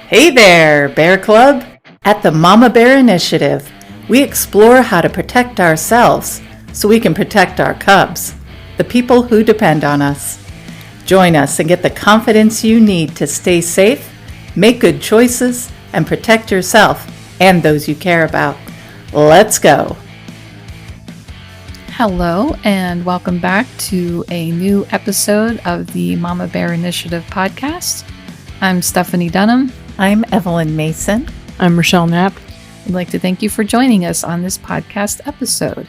Hey there, Bear Club! At the Mama Bear Initiative, we explore how to protect ourselves so we can protect our cubs, the people who depend on us. Join us and get the confidence you need to stay safe, make good choices, and protect yourself and those you care about. Let's go! Hello, and welcome back to a new episode of the Mama Bear Initiative podcast. I'm Stephanie Dunham. I'm Evelyn Mason. I'm Rochelle Knapp. I'd like to thank you for joining us on this podcast episode.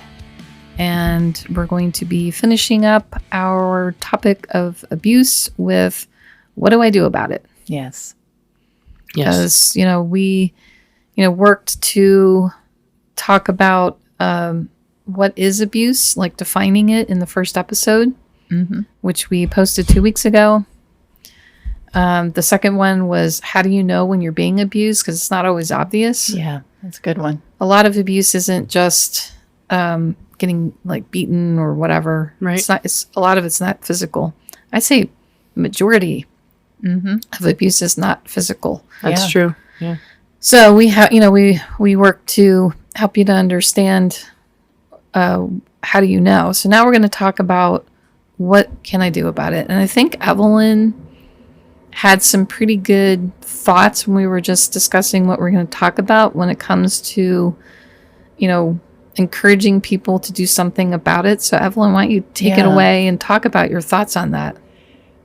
And we're going to be finishing up our topic of abuse with what do I do about it? Yes. Because, we, worked to talk about what is abuse, like defining it in the first episode, which we posted 2 weeks ago. The second one was, how do you know when you're being abused? Because it's not always obvious. Yeah, that's a good one. A lot of abuse isn't just getting like beaten or whatever. Right. A lot of it's not physical. I say majority of abuse is not physical. That's true. Yeah. So we have, we work to help you to understand how do you know. So now we're going to talk about what can I do about it. And I think Evelyn had some pretty good thoughts when we were just discussing what we're going to talk about when it comes to, encouraging people to do something about it. So Evelyn, why don't you take it away and talk about your thoughts on that?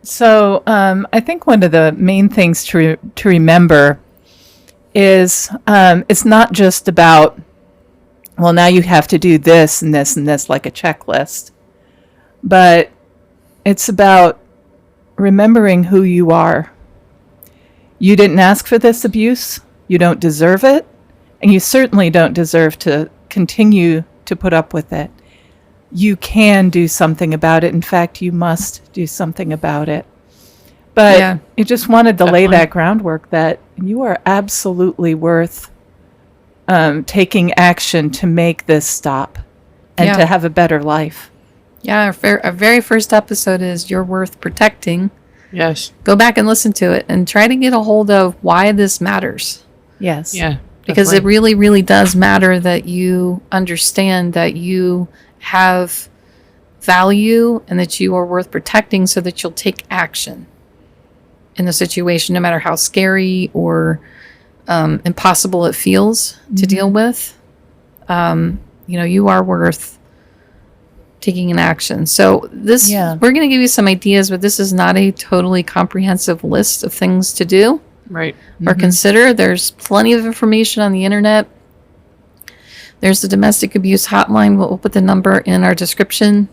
So I think one of the main things to remember is it's not just about, well, now you have to do this and this and this like a checklist, but it's about remembering who you are. You didn't ask for this abuse. You don't deserve it. And you certainly don't deserve to continue to put up with it. You can do something about it. In fact, you must do something about it. But you just wanted to lay that groundwork that you are absolutely worth taking action to make this stop and to have a better life. Yeah, our very first episode is You're Worth Protecting. Yes. Go back and listen to it and try to get a hold of why this matters. Yes. Yeah. Because it really, really does matter that you understand that you have value and that you are worth protecting so that you'll take action in the situation, no matter how scary or impossible it feels to deal with. You are worth taking an action. So we're going to give you some ideas, but this is not a totally comprehensive list of things to do. Right. Or consider. There's plenty of information on the internet. There's the domestic abuse hotline. We'll put the number in our description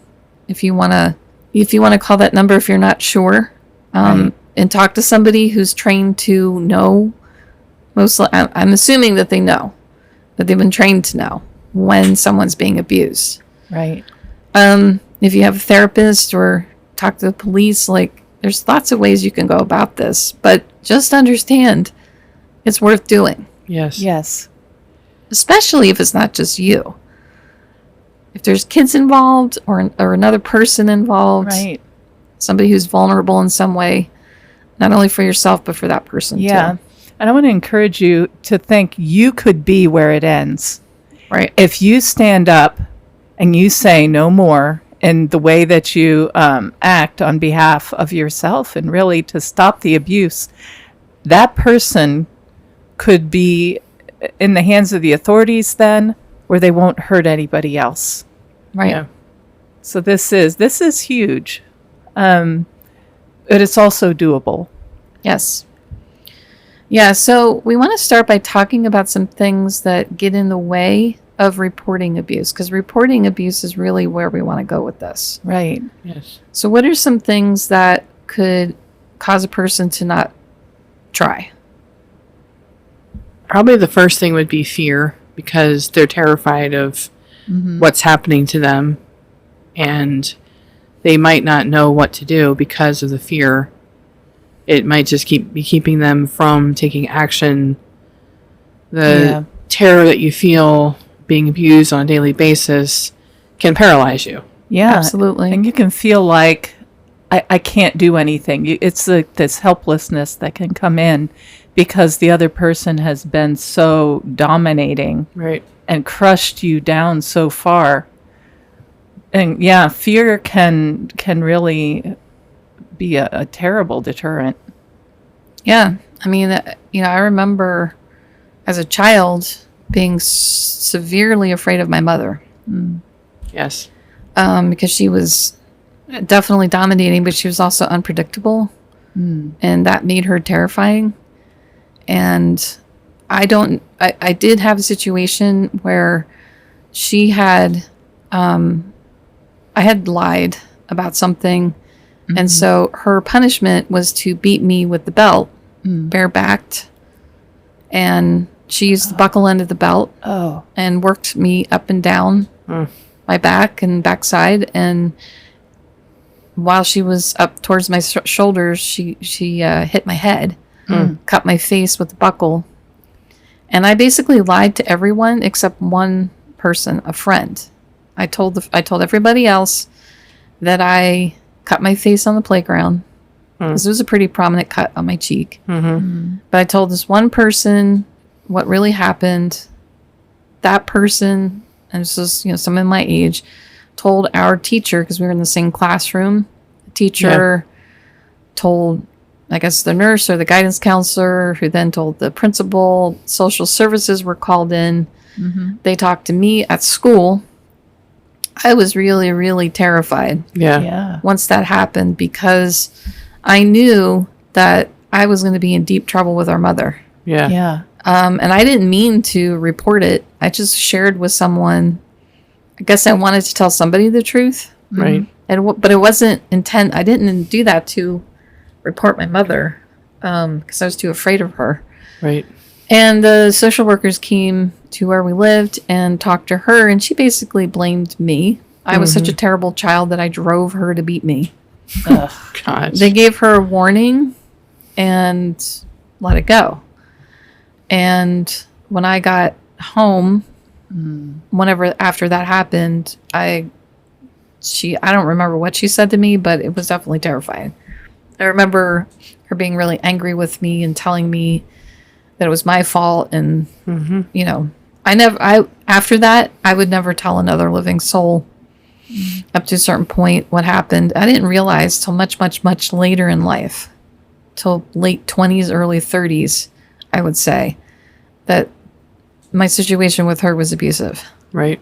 if you want to call that number if you're not sure, and talk to somebody who's trained to know. I'm assuming that they know, that they've been trained to know when someone's being abused. Right. If you have a therapist or talk to the police, there's lots of ways you can go about this, but just understand it's worth doing. Yes. Yes. Especially if it's not just you. If there's kids involved or another person involved, somebody who's vulnerable in some way, not only for yourself, but for that person too. And I want to encourage you to think you could be where it ends. Right. If you stand up and you say no more in the way that you act on behalf of yourself and really to stop the abuse, that person could be in the hands of the authorities then, where they won't hurt anybody else. Right. Yeah. So this is huge. But it's also doable. Yes. Yeah, so we want to start by talking about some things that get in the way of reporting abuse, because reporting abuse is really where we want to go with this. Right. Yes. So what are some things that could cause a person to not try? Probably the first thing would be fear, because they're terrified of what's happening to them, and they might not know what to do because of the fear. It might just be keeping them from taking action. The terror that you feel being abused on a daily basis can paralyze you. Yeah. Absolutely. And you can feel like I can't do anything. It's like this helplessness that can come in because the other person has been so dominating Right. and crushed you down so far. And yeah, fear can really be a terrible deterrent. Yeah. I mean, I remember as a child being severely afraid of my mother Yes. because she was definitely dominating, but she was also unpredictable. And that made her terrifying. And I did have a situation where she had, I had lied about something. And so her punishment was to beat me with the belt, barebacked. And she used the buckle end of the belt and worked me up and down my back and backside. And while she was up towards my shoulders, she hit my head, cut my face with the buckle. And I basically lied to everyone except one person, a friend. I told everybody else that I cut my face on the playground because it was a pretty prominent cut on my cheek. But I told this one person what really happened. That person, and this was someone my age, told our teacher, because we were in the same classroom. The teacher told, I guess, the nurse or the guidance counselor, who then told the principal. Social services were called in. They talked to me at school. I was really, really terrified once that happened, because I knew that I was going to be in deep trouble with our mother. Yeah. And I didn't mean to report it. I just shared with someone. I guess I wanted to tell somebody the truth. Right. But it wasn't intent. I didn't do that to report my mother because I was too afraid of her. Right. And the social workers came to where we lived and talked to her, and she basically blamed me. I was such a terrible child that I drove her to beat me. Gosh. They gave her a warning and let it go. And when I got home, whenever after that happened, I don't remember what she said to me, but it was definitely terrifying. I remember her being really angry with me and telling me that it was my fault. And, after that, I would never tell another living soul up to a certain point what happened. I didn't realize till much, much, much later in life, till late 20s, early 30s, I would say, that my situation with her was abusive. Right.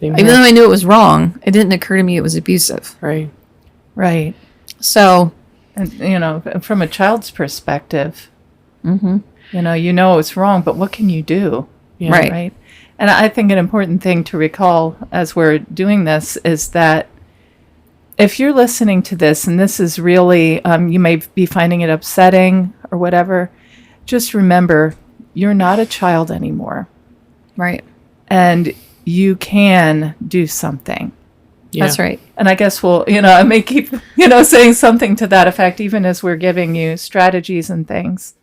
Even though I knew it was wrong, it didn't occur to me it was abusive. Right. Right. So, And, from a child's perspective, it's wrong, but what can you do? Yeah. Right. Right. And I think an important thing to recall as we're doing this is that if you're listening to this and this is really, you may be finding it upsetting or whatever, just remember you're not a child anymore. right. And you can do something. Yeah. That's right. And I guess I may keep, saying something to that effect, even as we're giving you strategies and things.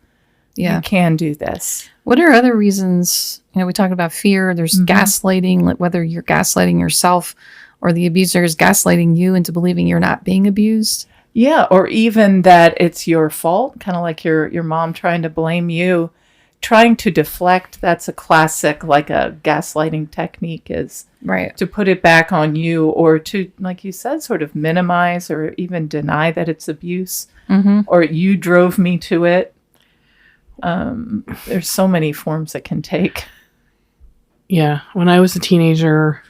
Yeah. You can do this. What are other reasons? We talked about fear. There's gaslighting, like whether you're gaslighting yourself or the abuser is gaslighting you into believing you're not being abused. Yeah. Or even that it's your fault, kind of like your mom trying to blame you, trying to deflect. That's a classic, like a gaslighting technique, is Right. to put it back on you, or to, like you said, sort of minimize or even deny that it's abuse, or you drove me to it. There's so many forms it can take. Yeah. When I was a teenager,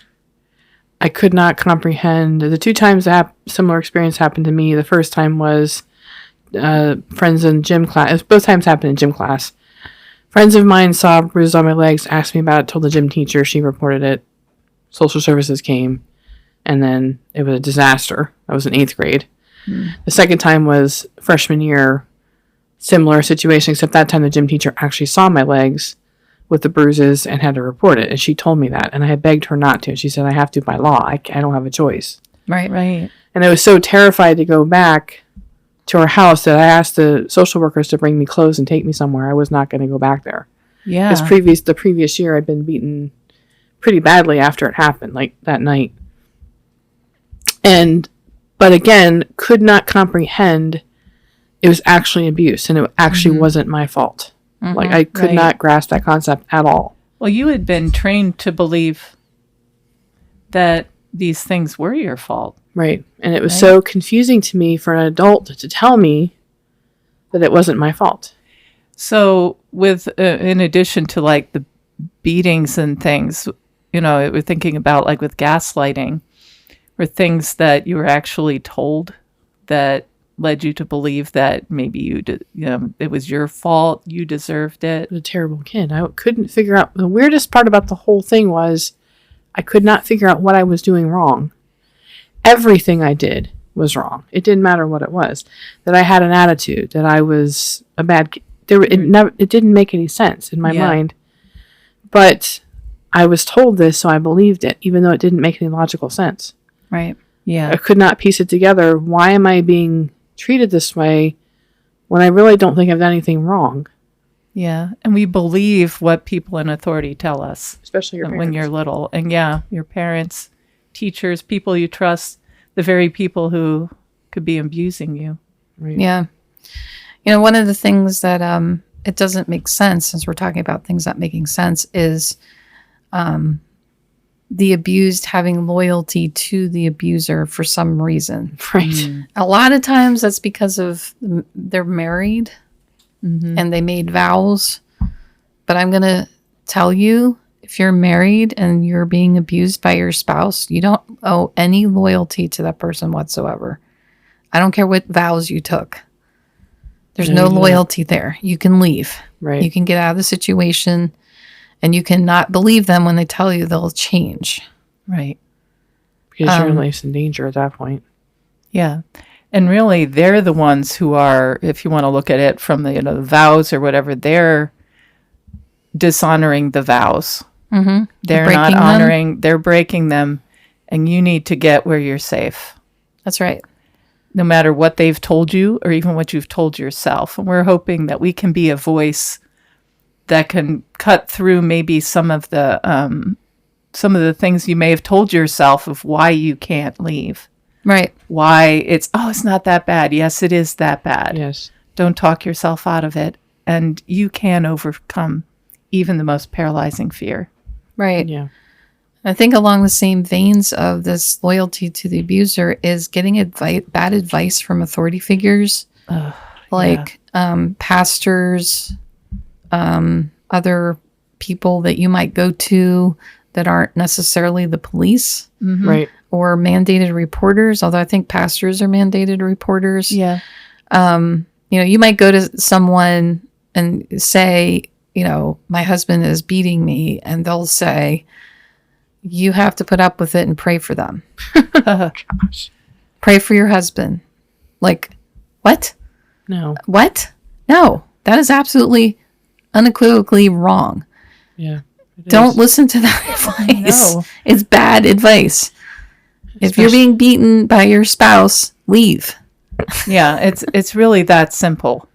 I could not comprehend the two times that similar experience happened to me. The first time was friends in gym class. Both times happened in gym class. Friends of mine saw bruises on my legs, asked me about it, told the gym teacher. She reported it. Social services came, and then it was a disaster. I was in 8th grade. The second time was freshman year, similar situation, except that time the gym teacher actually saw my legs with the bruises and had to report it. And she told me that, and I had begged her not to. She said, I have to by law. I don't have a choice. Right. Right. And I was so terrified to go back to her house that I asked the social workers to bring me clothes and take me somewhere. I was not going to go back there. Yeah. Because the previous year I'd been beaten pretty badly after it happened, like that night. And but again, could not comprehend it was actually abuse and it actually wasn't my fault. Like, I could not grasp that concept at all. Well, you had been trained to believe that these things were your fault. Right. And it was so confusing to me for an adult to tell me that it wasn't my fault. So with, in addition to like the beatings and things, you know, we're thinking about like with gaslighting, or things that you were actually told that led you to believe that maybe it was your fault, you deserved it. I was a terrible kid. I couldn't figure out, the weirdest part about the whole thing was I could not figure out what I was doing wrong. Everything I did was wrong. It didn't matter what it was. That I had an attitude, that I was a bad kid. It didn't make any sense in my mind. But I was told this, so I believed it, even though it didn't make any logical sense. Right. Yeah. I could not piece it together. Why am I being treated this way when I really don't think I've done anything wrong? Yeah. And we believe what people in authority tell us. Especially your parents. When you're little. And your parents, teachers, people you trust, the very people who could be abusing you. Right. Yeah. You know, one of the things that it doesn't make sense, since we're talking about things not making sense, is the abused having loyalty to the abuser for some reason. Right. A lot of times that's because of they're married and they made vows. But I'm going to tell you, if you're married and you're being abused by your spouse, you don't owe any loyalty to that person whatsoever. I don't care what vows you took. There's no loyalty there. You can leave. Right. You can get out of the situation, and you cannot believe them when they tell you they'll change. Right. Because your life's in danger at that point. Yeah. And really, they're the ones who are, if you want to look at it from the, the vows or whatever, they're dishonoring the vows. Mm-hmm. They're not honoring, they're breaking them, and you need to get where you're safe. That's right. No matter what they've told you or even what you've told yourself. And we're hoping that we can be a voice that can cut through maybe some of the things you may have told yourself of why you can't leave. Right. Why it's not that bad. Yes, it is that bad. Yes. Don't talk yourself out of it. And you can overcome even the most paralyzing fear. Right. Yeah. I think along the same veins of this loyalty to the abuser is getting bad advice from authority figures, like pastors, other people that you might go to that aren't necessarily the police, Right. or mandated reporters. Although I think pastors are mandated reporters. Yeah. You might go to someone and say, my husband is beating me, and they'll say, you have to put up with it and pray for them. Gosh. Pray for your husband. Like, what? No. What? No, that is absolutely unequivocally wrong. Yeah. Don't listen to that advice. No. It's bad advice. If you're being beaten by your spouse, leave. Yeah, it's really that simple.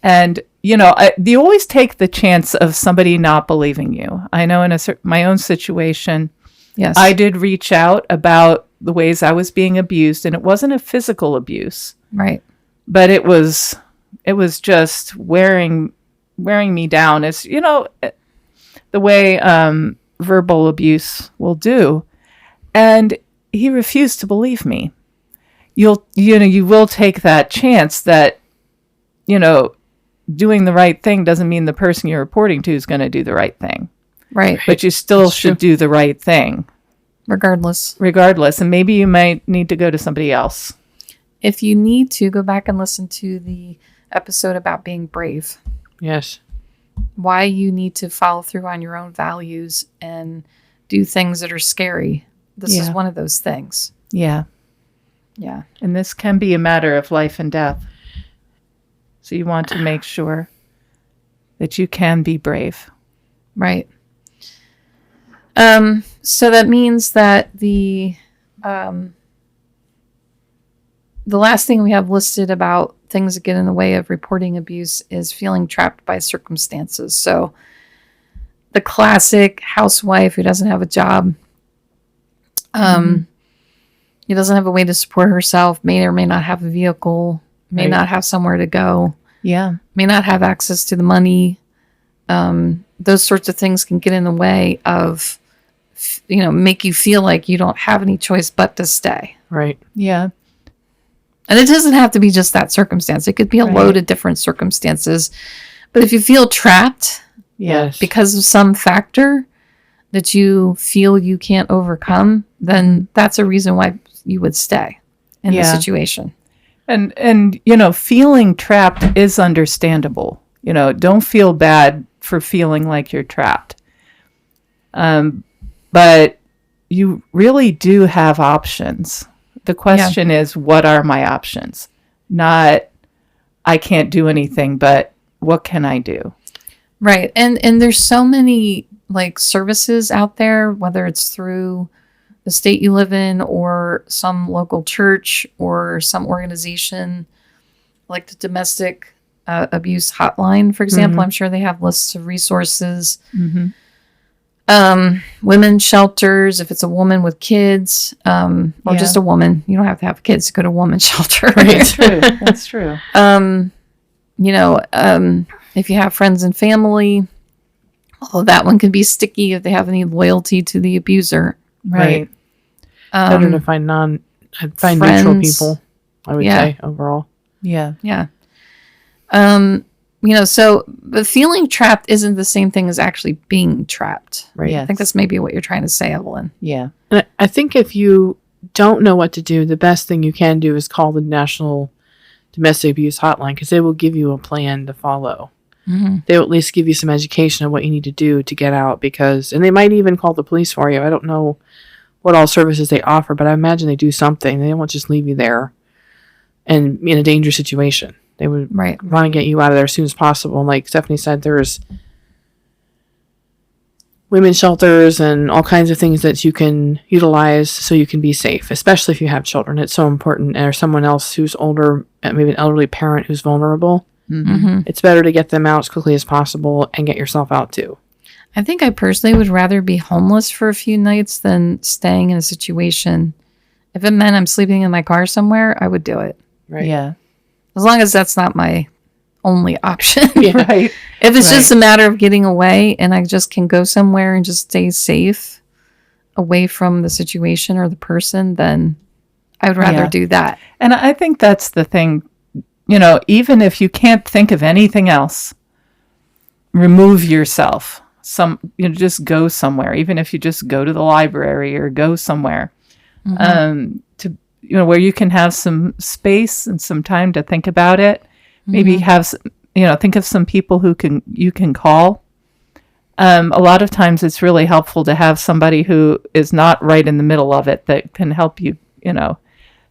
And, you always take the chance of somebody not believing you. I know in my own situation, Yes. I did reach out about the ways I was being abused, and it wasn't a physical abuse, Right. but it was just wearing me down, as the way verbal abuse will do. And he refused to believe me. You will take that chance that doing the right thing doesn't mean the person you're reporting to is going to do the right thing. Right. But you still should do the right thing. Regardless. And maybe you might need to go to somebody else. If you need to, go back and listen to the episode about being brave. Yes. Why you need to follow through on your own values and do things that are scary. This is one of those things. Yeah. Yeah. And this can be a matter of life and death. So you want to make sure that you can be brave. Right. So that means that the last thing we have listed about things that get in the way of reporting abuse is feeling trapped by circumstances. So the classic housewife who doesn't have a job, He doesn't have a way to support herself, may or may not have a vehicle, may Right. not have somewhere to go, Yeah. may not have access to the money. Those sorts of things can get in the way of, make you feel like you don't have any choice but to stay. Right. Yeah. And it doesn't have to be just that circumstance. It could be a Right. load of different circumstances. But if you feel trapped Yes. because of some factor that you feel you can't overcome, then that's a reason why you would stay in the Yeah. situation. And feeling trapped is understandable. Don't feel bad for feeling like you're trapped. But you really do have options. The question is, what are my options? Not, I can't do anything, but what can I do? Right. And there's so many like services out there, whether it's through the state you live in or some local church or some organization like the domestic abuse hotline, for example. I'm sure they have lists of resources. Mm-hmm. Women's shelters, if it's a woman with kids, or Yeah. just a woman, you don't have to have kids to go to a woman's shelter. That's true. That's true. If you have friends and family, although that one can be sticky if they have any loyalty to the abuser. Right. Better to find neutral friends. people, I would Yeah. say, overall. Yeah. Yeah. So but feeling trapped isn't the same thing as actually being trapped. Right. Yes. I think that's maybe what you're trying to say, Evelyn. Yeah. And I think if you don't know what to do, the best thing you can do is call the National Domestic Abuse Hotline, because they will give you a plan to follow. Mm-hmm. They'll at least give you some education of what you need to do to get out, and they might even call the police for you. I don't know what all services they offer, but I imagine they do something. They won't just leave you there and in a dangerous situation. They would Right. want to get you out of there as soon as possible. And like Stephanie said, there's women's shelters and all kinds of things that you can utilize so you can be safe, especially if you have children. It's so important. Or someone else who's older, maybe an elderly parent who's vulnerable. Mm-hmm. It's better to get them out as quickly as possible and get yourself out too. I think I personally would rather be homeless for a few nights than staying in a situation. If it meant I'm sleeping in my car somewhere, I would do it. Right. Yeah. As long as that's not my only option. Right. If it's Right. just a matter of getting away and I just can go somewhere and just stay safe away from the situation or the person, then I would rather Yeah. do that. And I think that's the thing, even if you can't think of anything else, remove yourself. Just go somewhere, even if you just go to the library or go somewhere, where you can have some space and some time to think about it. Maybe think of some people you can call. A lot of times it's really helpful to have somebody who is not right in the middle of it that can help you,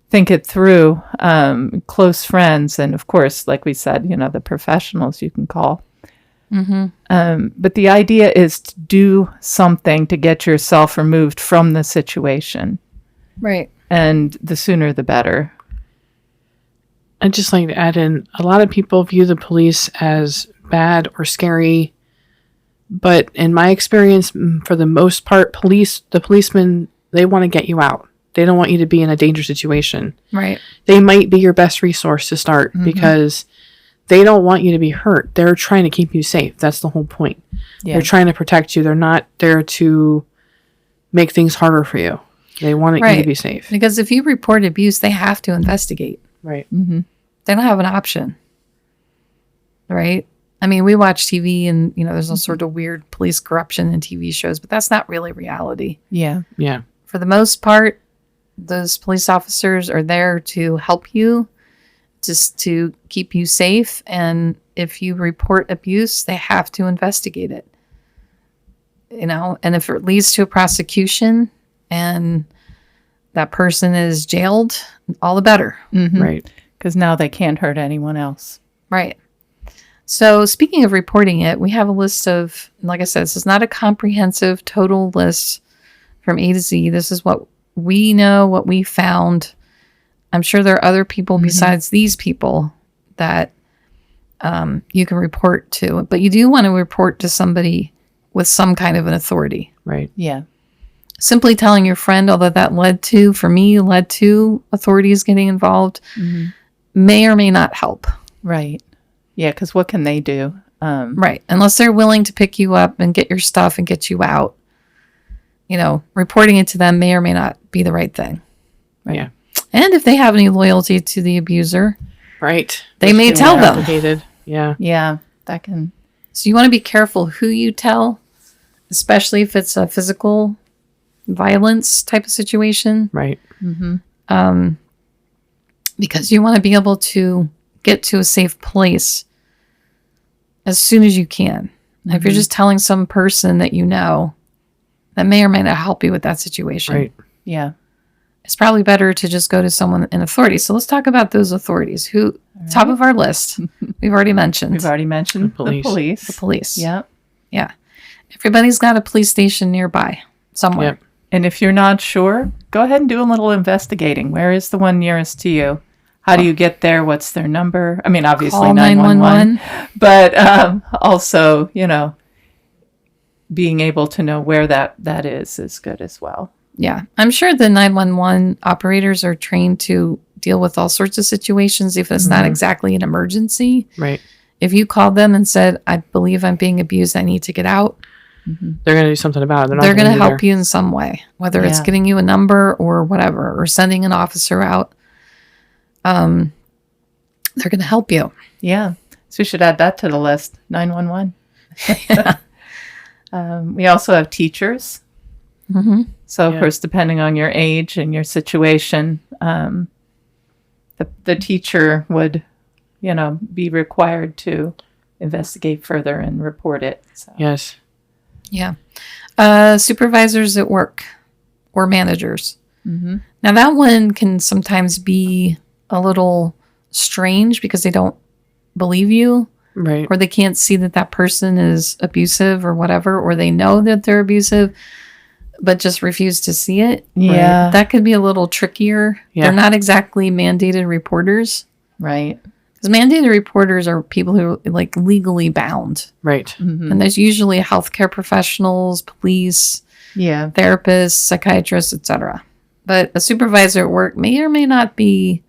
think it through. Close friends, and of course, like we said, the professionals you can call. But the idea is to do something to get yourself removed from the situation, Right. and the sooner the better. I'd just like to add in, a lot of people view the police as bad or scary, but in my experience, for the most part, the policemen, they want to get you out. They don't want you to be in a dangerous situation. Right. They might be your best resource to start because they don't want you to be hurt. They're trying to keep you safe. That's the whole point. Yeah. They're trying to protect you. They're not there to make things harder for you. They want you Right. to be safe. Because if you report abuse, they have to investigate. Right. They don't have an option. Right? I mean, we watch TV and, there's all sort of weird police corruption in TV shows, but that's not really reality. Yeah. Yeah. For the most part, those police officers are there to help you, just to keep you safe. And if you report abuse, they have to investigate it. And if it leads to a prosecution and that person is jailed, all the better. Right. Because now they can't hurt anyone else. Right. So speaking of reporting it, we have a list of, like I said, this is not a comprehensive total list from A to Z. This is what we know, what we found. I'm sure there are other people besides these people that you can report to, but you do want to report to somebody with some kind of an authority. Right. Yeah. simply telling your friend, although that led to authorities getting involved, may or may not help. Right. Yeah, because what can they do? Right. Unless they're willing to pick you up and get your stuff and get you out. Reporting it to them may or may not be the right thing. Right. Yeah. And if they have any loyalty to the abuser, Right. they may tell them. Complicated. Yeah. Yeah, that can. So you want to be careful who you tell, especially if it's a physical violence type of situation. Right. Because you want to be able to get to a safe place as soon as you can. If you're just telling some person that that may or may not help you with that situation. Right. Yeah. It's probably better to just go to someone in authority. So let's talk about those authorities. Who, top of our list, we've already mentioned. We've already mentioned the police. The police. Yep. Yeah. Everybody's got a police station nearby somewhere. Yep. And if you're not sure, go ahead and do a little investigating. Where is the one nearest to you? How do you get there? What's their number? I mean, obviously Call 911, but also, being able to know where that is good as well. Yeah. I'm sure the 911 operators are trained to deal with all sorts of situations if it's not exactly an emergency. Right. If you called them and said, I believe I'm being abused, I need to get out, They're going to do something about it. they're going to help you in some way, whether it's getting you a number or whatever, or sending an officer out. They're going to help you. Yeah. So we should add that to the list, 911. We also have teachers. So, of course, depending on your age and your situation, the teacher would, be required to investigate further and report it. So. Yes. Yeah. Supervisors at work or managers. Now, that one can sometimes be a little strange because they don't believe you. Right. Or they can't see that person is abusive or whatever, or they know that they're abusive, but just refuse to see it. Yeah. That could be a little trickier. Yeah. They're not exactly mandated reporters. Right. Because mandated reporters are people who are legally bound. Right. And there's usually healthcare professionals, police, Yeah. therapists, psychiatrists, etc. But a supervisor at work may or may not be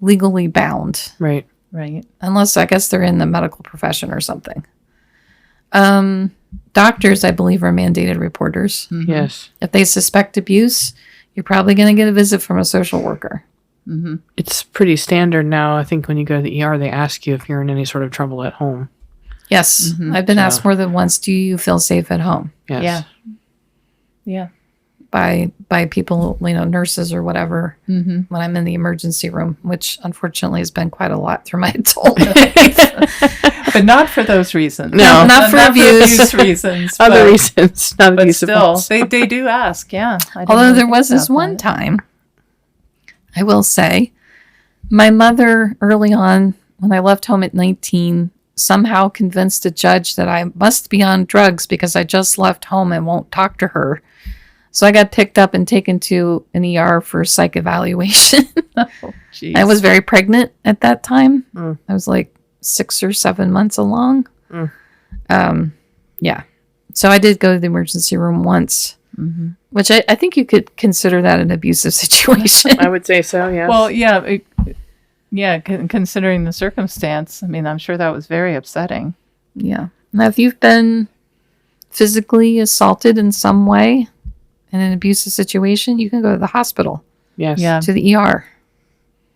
legally bound. Right. Right. Unless, I guess, they're in the medical profession or something. Doctors, I believe, are mandated reporters. Yes. If they suspect abuse, you're probably going to get a visit from a social worker. It's pretty standard now. I think when you go to the ER, they ask you if you're in any sort of trouble at home. Yes. I've been asked more than once, do you feel safe at home? Yes. Yeah. Yeah. By people, nurses or whatever, when I'm in the emergency room, which unfortunately has been quite a lot through my adult life. But not for those reasons. No, not for abuse. reasons. Other but, reasons, not but abusive still, ones. they do ask. Yeah. I didn't Although really there think was this about one that. time, I will say, my mother early on, when I left home at 19, somehow convinced a judge that I must be on drugs because I just left home and won't talk to her. So I got picked up and taken to an ER for psych evaluation. Oh, geez. I was very pregnant at that time. I was 6 or 7 months along. Yeah. So I did go to the emergency room once, which I think you could consider that an abusive situation. I would say so, yes. Well, yeah. Considering the circumstance, I mean, I'm sure that was very upsetting. Yeah. Now, if you've been physically assaulted in some way in an abusive situation, you can go to the hospital, yes. Yeah. to the ER.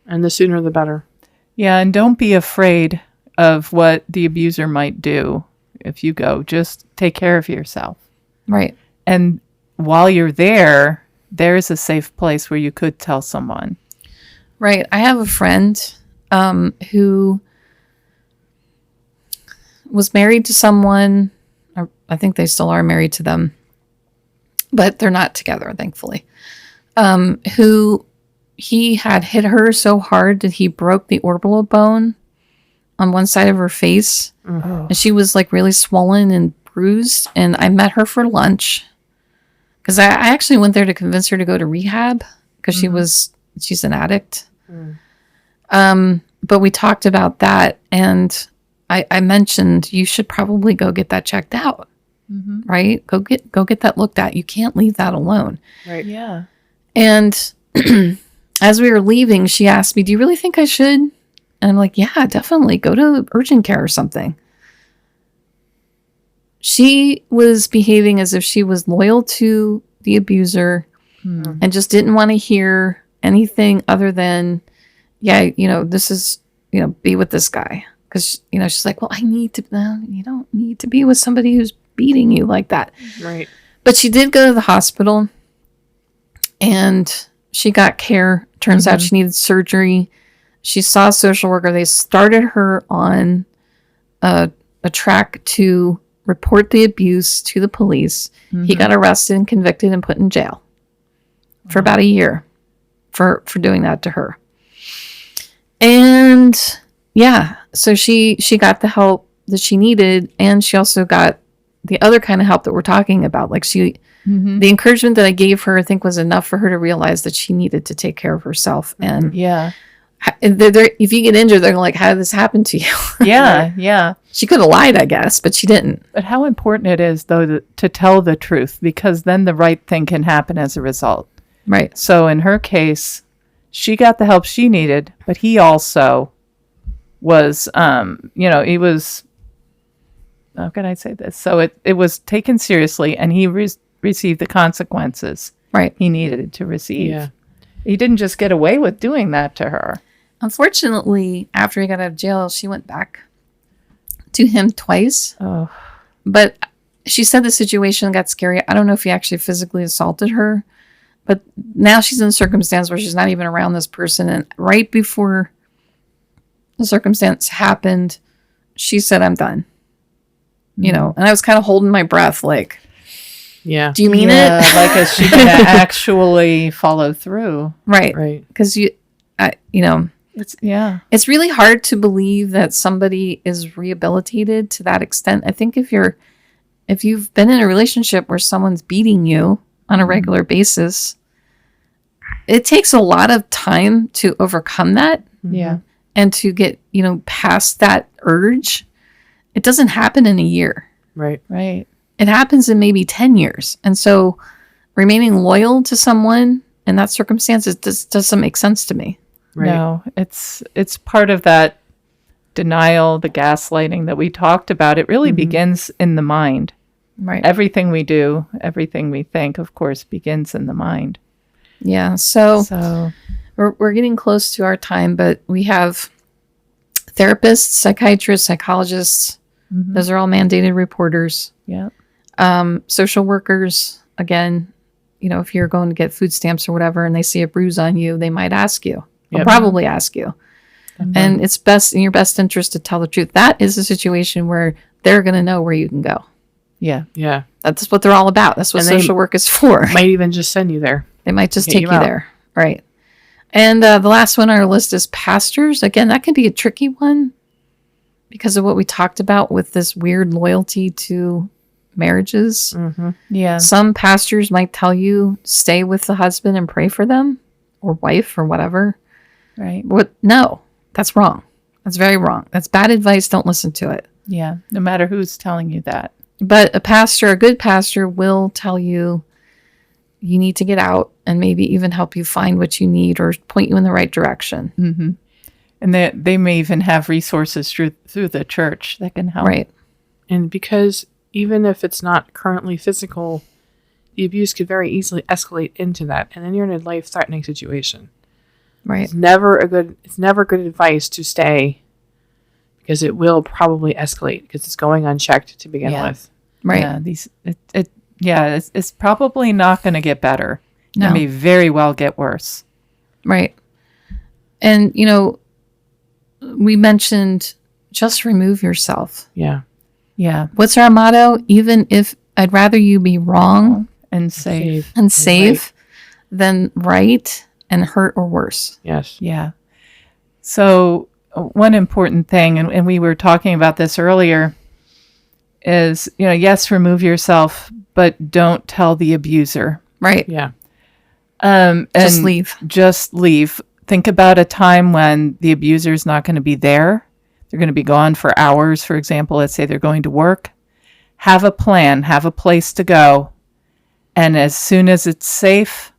And the sooner the better. Yeah, and don't be afraid of what the abuser might do if you go. Just take care of yourself. Right. And while you're there, there's a safe place where you could tell someone. Right. I have a friend who was married to someone, or I think they still are married to them, but they're not together, thankfully, who he had hit her so hard that he broke the orbital bone on one side of her face. And she was really swollen and bruised. And I met her for lunch because I actually went there to convince her to go to rehab because she's an addict. But we talked about that, and I mentioned you should probably go get that checked out. right? Go get that looked at. You can't leave that alone. Right. Yeah. And as we were leaving, she asked me, "Do you really think I should?" And I'm like, "Yeah, definitely. Go to urgent care or something." She was behaving as if she was loyal to the abuser and just didn't want to hear anything other than, yeah, this is, be with this guy. Because, she's like, well, you don't need to be with somebody who's beating you like that. Right. But she did go to the hospital and she got care. Turns out she needed surgery. She saw a social worker. They started her on a track to report the abuse to the police. He got arrested and convicted and put in jail for about a year for doing that to her. And yeah, so she got the help that she needed, and she also got the other kind of help that we're talking about. Like the encouragement that I gave her, I think, was enough for her to realize that she needed to take care of herself. And Yeah. if you get injured, they're like, how did this happen to you? Yeah. Yeah. She could have lied, I guess, but she didn't. But how important it is, though, to tell the truth, because then the right thing can happen as a result. Right. So in her case, she got the help she needed, but he also was, he was, how can I say this? So it was taken seriously, and he received the consequences Right. he needed to receive. Yeah. He didn't just get away with doing that to her. Unfortunately, after he got out of jail, she went back to him twice. Oh, But she said the situation got scary. I don't know if he actually physically assaulted her, but now she's in a circumstance where she's not even around this person. And right before the circumstance happened, she said, "I'm done." And I was kind of holding my breath, like, Yeah. do you mean yeah, it? like, is she going to actually follow through? Right. Right. Because Yeah. it's really hard to believe that somebody is rehabilitated to that extent. I think if you've been in a relationship where someone's beating you on a regular basis, it takes a lot of time to overcome that Yeah. and to get, past that urge. It doesn't happen in a year. Right. Right. It happens in maybe 10 years. And so remaining loyal to someone in that circumstance doesn't make sense to me. Right. No, it's part of that denial, the gaslighting that we talked about. It really begins in the mind. Right. Everything we do, everything we think, of course, begins in the mind. Yeah. So So, we're getting close to our time, but we have therapists, psychiatrists, psychologists. Those are all mandated reporters. yeah. Social workers, again, if you're going to get food stamps or whatever and they see a bruise on you, they might ask you. They'll Yep. probably ask you. And it's in your best interest to tell the truth. That is a situation where they're going to know where you can go. Yeah. Yeah. That's what they're all about. That's what And they social work is for. Might even just send you there. They might just get take you you out. there. Right. And the last one on our list is pastors. Again, that can be a tricky one because of what we talked about with this weird loyalty to marriages. Yeah. Some pastors might tell you stay with the husband and pray for them or wife or whatever. Right. No, that's wrong. That's very wrong. That's bad advice. Don't listen to it. Yeah. No matter who's telling you that. But a good pastor will tell you you need to get out and maybe even help you find what you need or point you in the right direction. And they may even have resources through the church that can help. Right. And because even if it's not currently physical, the abuse could very easily escalate into that. And then you're in a life-threatening situation. Right. It's never good advice to stay because it will probably escalate because it's going unchecked to begin Yeah. with. Right. Yeah, it's probably not going to get better. No. It may very well get worse. Right. And, we mentioned just remove yourself. Yeah. Yeah. What's our motto? Even if I'd rather you be wrong And safe. and safe than right and hurt or worse. Yes. Yeah. So one important thing, and we were talking about this earlier, is, yes, remove yourself, but don't tell the abuser. Right. Yeah. Just And leave. Just leave. Think about a time when the abuser is not going to be there. They're going to be gone for hours, for example. Let's say they're going to work. have a plan, have a place to go. And as soon as it's safe,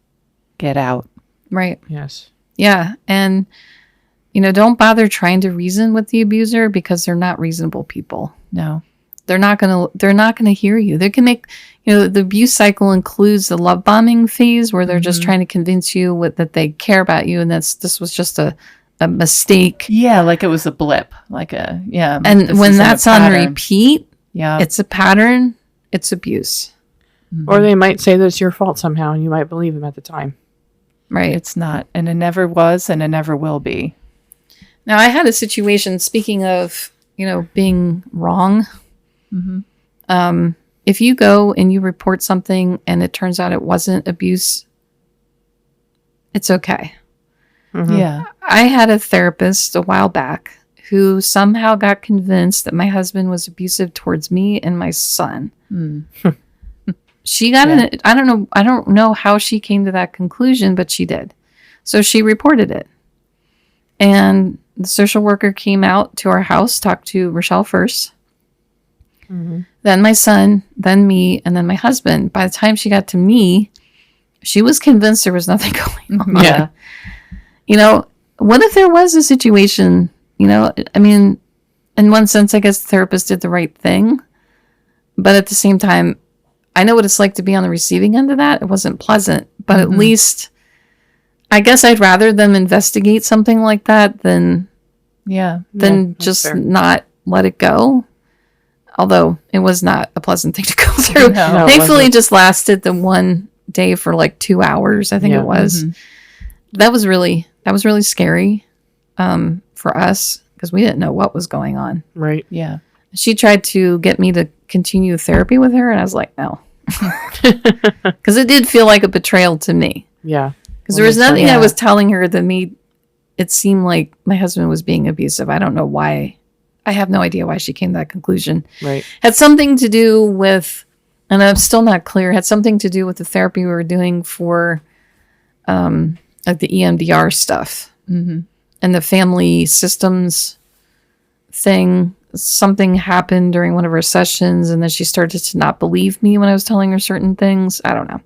get out. Right. Yes. Yeah. And, don't bother trying to reason with the abuser because they're not reasonable people. No. They're not gonna hear you. They can make, the abuse cycle includes the love bombing phase where they're just trying to convince you that they care about you, and this was just a mistake. Yeah, like it was a blip, And when that's on repeat, it's a pattern. It's abuse. Or they might say that it's your fault somehow, and you might believe them at the time. Right. It's not, and it never was, and it never will be. Now, I had a situation, speaking of, being wrong. If you go and you report something and it turns out it wasn't abuse, it's okay. Yeah. I had a therapist a while back who somehow got convinced that my husband was abusive towards me and my son. She got I don't know how she came to that conclusion, but she did. So she reported it. And the social worker came out to our house, talked to Rochelle first, then my son, then me, and then my husband. By the time she got to me, she was convinced there was nothing going on. Yeah. What if there was a situation, I mean, in one sense, I guess the therapist did the right thing. But at the same time, I know what it's like to be on the receiving end of that. It wasn't pleasant, but at least I guess I'd rather them investigate something like that than just fair. not let it go. Although it was not a pleasant thing to go through. No, Thankfully, it just lasted the one day for like 2 hours. I think it was. That was really scary for us because we didn't know what was going on. Right. Yeah. She tried to get me to continue therapy with her, and I was like, no. Because it did feel like a betrayal to me. Yeah. Because there was nothing I was telling her that made it seem like my husband was being abusive. I don't know why. I have no idea why she came to that conclusion. Right. Had something to do with, and I'm still not clear, had something to do with the therapy we were doing for like the EMDR stuff and the family systems thing. Something happened during one of our sessions, and then she started to not believe me when I was telling her certain things. I don't know.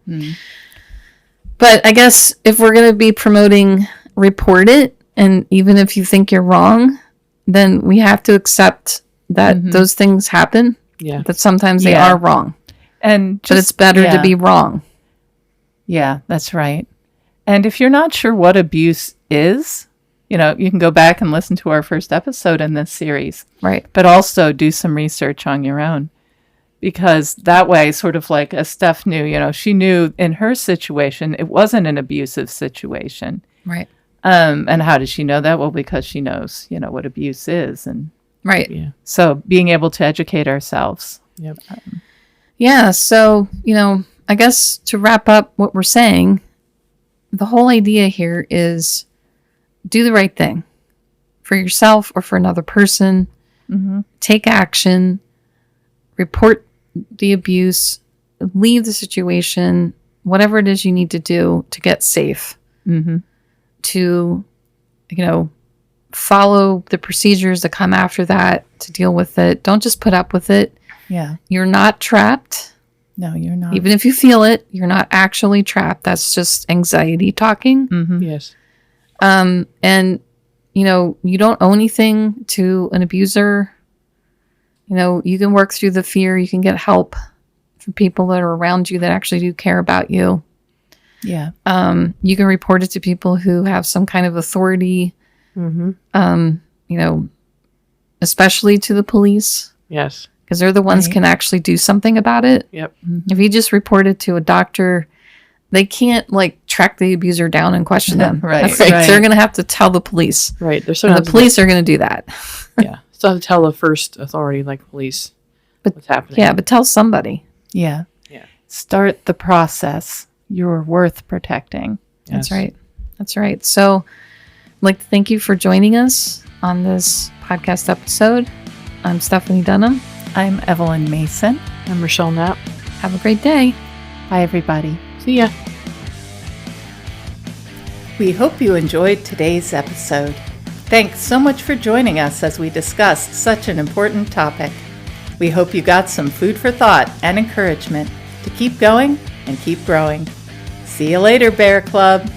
But I guess if we're going to be promoting report it, and even if you think you're wrong, then we have to accept that those things happen. Yeah. That sometimes they are wrong. But it's better to be wrong. Yeah, that's right. And if you're not sure what abuse is, you can go back and listen to our first episode in this series. Right. But also do some research on your own. Because that way, sort of like as Steph knew, she knew in her situation, it wasn't an abusive situation. Right. And how does she know that? Well, because she knows, what abuse is. And Right. Yeah. so being able to educate ourselves. Yep. Yeah. So, I guess to wrap up what we're saying, the whole idea here is do the right thing for yourself or for another person. Take action, report the abuse, leave the situation, whatever it is you need to do to get safe, to, follow the procedures that come after that to deal with it. Don't just put up with it. Yeah. You're not trapped. No, you're not. Even if you feel it, you're not actually trapped. That's just anxiety talking. Yes. And, you don't owe anything to an abuser. You can work through the fear. You can get help from people that are around you that actually do care about you. Yeah. You can report it to people who have some kind of authority, especially to the police. Yes. Because they're the ones can actually do something about it. Yep. If you just report it to a doctor, they can't track the abuser down and question them. Right. They're going to have to tell the police. Right. There's And the police are going to do that. Yeah. Still have to tell the first authority, like police, what's happening. Yeah, but tell somebody. Yeah. Yeah. Start the process. You're worth protecting. That's right. That's right. So I'd like to thank you for joining us on this podcast episode. I'm Stephanie Dunham. I'm Evelyn Mason. I'm Rochelle Knapp. Have a great day. Bye, everybody. See ya. We hope you enjoyed today's episode. Thanks so much for joining us as we discussed such an important topic. We hope you got some food for thought and encouragement to keep going and keep growing. See you later, Bear Club.